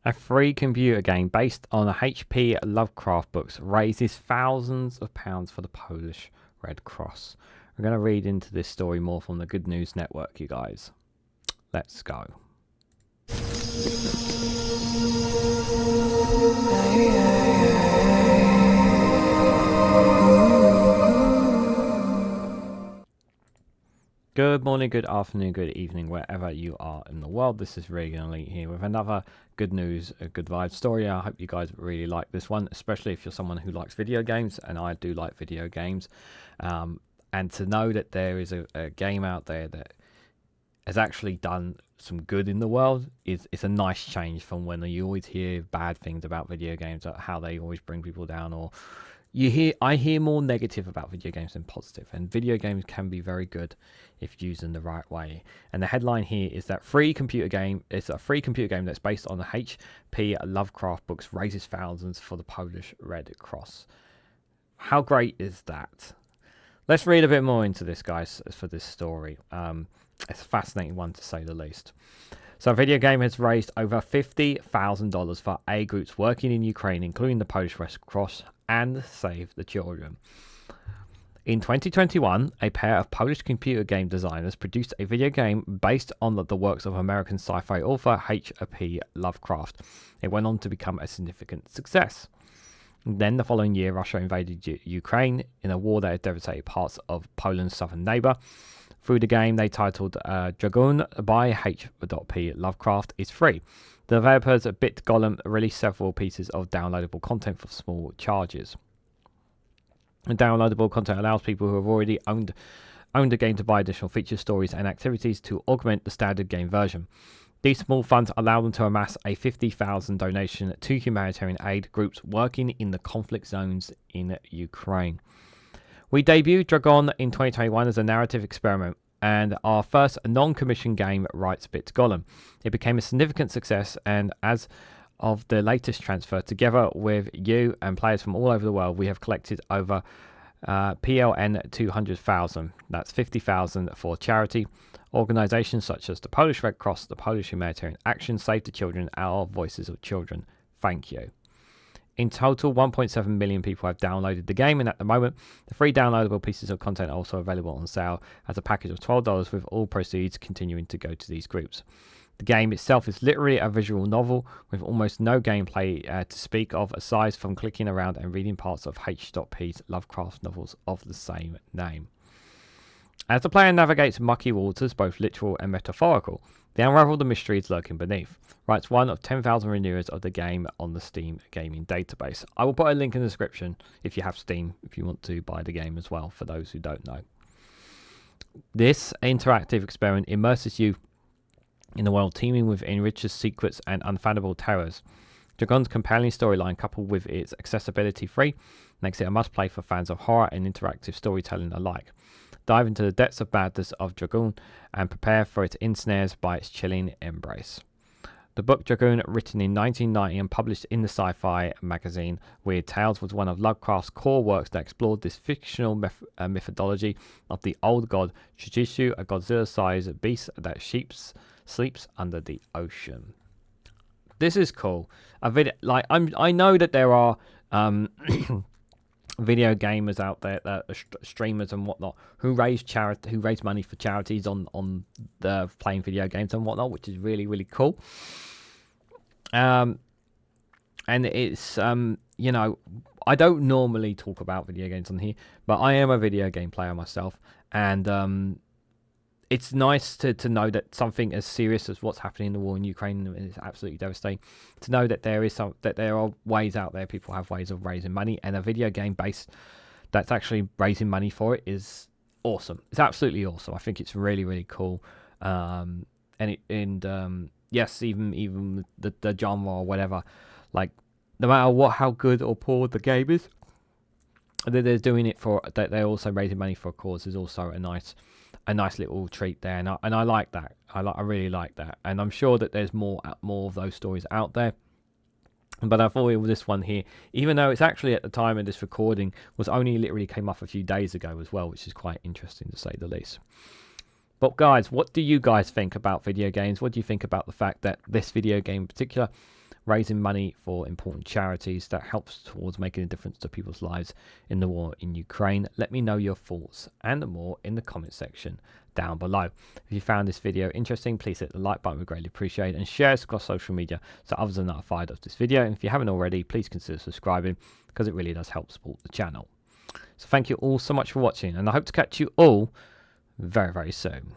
A free computer game based on the H.P. Lovecraft books raises thousands of pounds for the Polish Red Cross. We're going to read into this story more from the Good News Network, you guys. Let's go. Good morning, good afternoon, good evening, wherever you are in the world. This is Reganelite here with another good news, a good vibe story. I hope you guys really like this one, especially if you're someone who likes video games, and I do like video games. And to know that there is a game out there that has actually done some good in the world it's a nice change from when you always hear bad things about video games, how they always bring people down, or I hear more negative about video games than positive, and video games can be very good if used in the right way. And the headline here is that free computer game is a free computer game that's based on the H.P. Lovecraft books raises thousands for the Polish Red Cross. How great is that? Let's read a bit more into this, guys, for this story. It's a fascinating one, to say the least. So, a video game has raised over $50,000 for aid groups working in Ukraine, including the Polish Red Cross and Save the Children. In 2021, a pair of Polish computer game designers produced a video game based on the works of American sci-fi author H.P. Lovecraft. It went on to become a significant success. Then, the following year, Russia invaded Ukraine in a war that had devastated parts of Poland's southern neighbour. Through the game they titled Dragoon by H.P. Lovecraft is free. The developers at Bit Golem released several pieces of downloadable content for small charges. The downloadable content allows people who have already owned the game to buy additional features, stories, and activities to augment the standard game version. These small funds allow them to amass a $50,000 donation to humanitarian aid groups working in the conflict zones in Ukraine. We debuted Dragon in 2021 as a narrative experiment, and our first non-commissioned game, writes Bit Golem. It became a significant success, and as of the latest transfer, together with you and players from all over the world, we have collected over PLN 200,000. That's 50,000 for charity. Organisations such as the Polish Red Cross, the Polish Humanitarian Action, Save the Children, Our Voices of Children. Thank you. In total, 1.7 million people have downloaded the game, and at the moment, the free downloadable pieces of content are also available on sale as a package of $12, with all proceeds continuing to go to these groups. The game itself is literally a visual novel with almost no gameplay to speak of, aside from clicking around and reading parts of H.P.'s Lovecraft novels of the same name. As the player navigates mucky waters, both literal and metaphorical, they unravel the mysteries lurking beneath, writes one of 10,000 reviewers of the game on the Steam gaming database. I will put a link in the description if you have Steam, if you want to buy the game as well, for those who don't know. This interactive experiment immerses you in the world teeming with enriched secrets and unfathomable terrors. Dragon's compelling storyline, coupled with its accessibility free, makes it a must-play for fans of horror and interactive storytelling alike. Dive into the depths of madness of Dragoon and prepare for its ensnares by its chilling embrace. The book Dragoon, written in 1990 and published in the sci-fi magazine Weird Tales, was one of Lovecraft's core works that explored this fictional methodology of the old god Shijishu, a Godzilla-sized beast that sleeps under the ocean. This is cool. I know that there are video gamers out there, streamers and whatnot, who raise money for charities on the playing video games and whatnot, which is really, really cool. And it's I don't normally talk about video games on here, but I am a video game player myself, and it's nice to know that something as serious as what's happening in the war in Ukraine is absolutely devastating. To know that there are ways out there, people have ways of raising money, and a video game base that's actually raising money for it is awesome. It's absolutely awesome. I think it's really, really cool. Yes, even the genre or whatever, like no matter how good or poor the game is, that they're doing it for, that they're also raising money for a cause, is also a nice little treat there, and I like that. I really like that, and I'm sure that there's more of those stories out there. But I thought this one here, even though it's actually at the time of this recording, was only literally came up a few days ago as well, which is quite interesting to say the least. But guys, what do you guys think about video games? What do you think about the fact that this video game in particular raising money for important charities that helps towards making a difference to people's lives in the war in Ukraine. Let me know your thoughts and more in the comment section down below. If you found this video interesting, please hit the like button, we greatly appreciate it, and share it across social media so others are notified of this video. And if you haven't already, please consider subscribing, because it really does help support the channel. So thank you all so much for watching, and I hope to catch you all very, very soon.